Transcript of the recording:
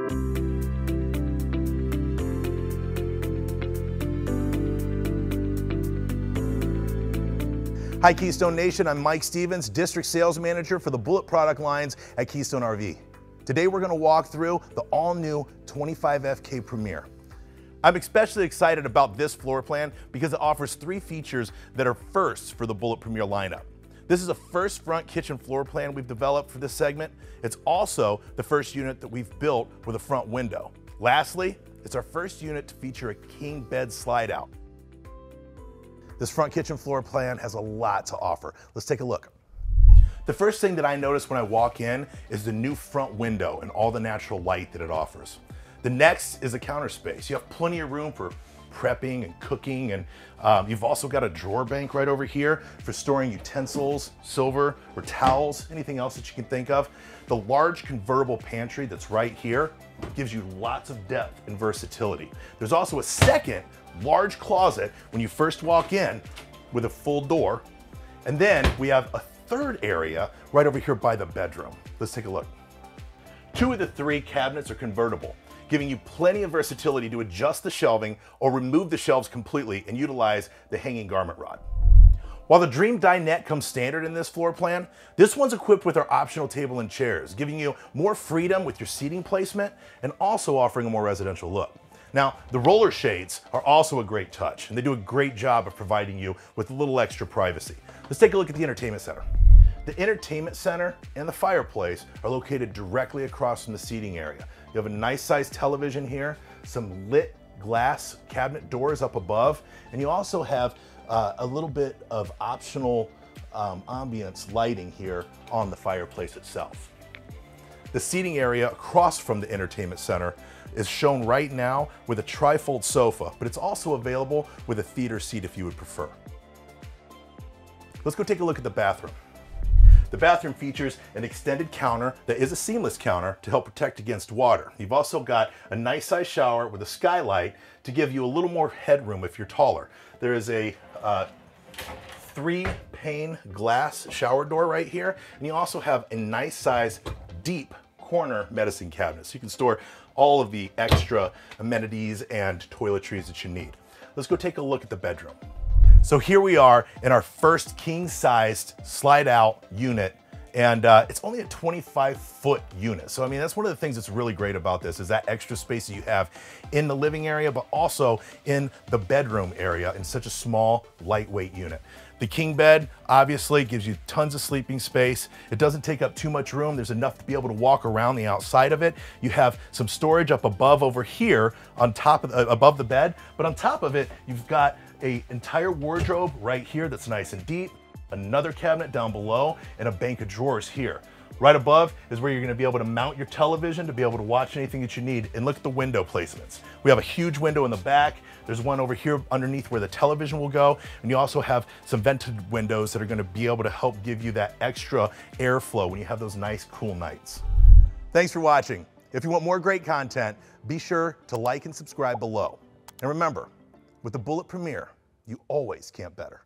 Hi Keystone Nation, I'm Mike Stevens, District Sales Manager for the Bullet product lines at Keystone RV. Today we're going to walk through the all-new 25FK Premier. I'm especially excited about this floor plan because it offers 3 features that are firsts for the Bullet Premier lineup. This is a first front kitchen floor plan we've developed for this segment. It's also the first unit that we've built with a front window. Lastly, it's our first unit to feature a king bed slide out. This front kitchen floor plan has a lot to offer. Let's take a look. The first thing that I notice when I walk in is the new front window and all the natural light that it offers. The next is the counter space. You have plenty of room for prepping and cooking, and you've also got a drawer bank right over here for storing utensils, silver, or towels, anything else that you can think of. The large convertible pantry that's right here gives you lots of depth and versatility. There's also a second large closet when you first walk in with a full door. And then we have a third area right over here by the bedroom. Let's take a look. 2 of the 3 cabinets are convertible, giving you plenty of versatility to adjust the shelving or remove the shelves completely and utilize the hanging garment rod. While the Dream Dinette comes standard in this floor plan, this one's equipped with our optional table and chairs, giving you more freedom with your seating placement and also offering a more residential look. Now, the roller shades are also a great touch, and they do a great job of providing you with a little extra privacy. Let's take a look at the entertainment center. The entertainment center and the fireplace are located directly across from the seating area. You have a nice sized television here, some lit glass cabinet doors up above, and you also have a little bit of optional ambience lighting here on the fireplace itself. The seating area across from the entertainment center is shown right now with a trifold sofa, but it's also available with a theater seat if you would prefer. Let's go take a look at the bathroom. The bathroom features an extended counter that is a seamless counter to help protect against water. You've also got a nice size shower with a skylight to give you a little more headroom if you're taller. There is a 3-pane glass shower door right here, and you also have a nice size deep corner medicine cabinet, so you can store all of the extra amenities and toiletries that you need. Let's go take a look at the bedroom. So here we are in our first king-sized slide-out unit, and it's only a 25-foot unit. So I mean, that's one of the things that's really great about this is that extra space that you have in the living area, but also in the bedroom area in such a small, lightweight unit. The king bed obviously gives you tons of sleeping space. It doesn't take up too much room. There's enough to be able to walk around the outside of it. You have some storage up above over here on top of above the bed, but on top of it, you've got an entire wardrobe right here that's nice and deep, another cabinet down below, and a bank of drawers here. Right above is where you're going to be able to mount your television to be able to watch anything that you need. And look at the window placements. We have a huge window in the back. There's one over here underneath where the television will go. And you also have some vented windows that are going to be able to help give you that extra airflow when you have those nice cool nights. Thanks for watching. If you want more great content, be sure to like and subscribe below. And remember, with the Bullet Premier, you always camp better.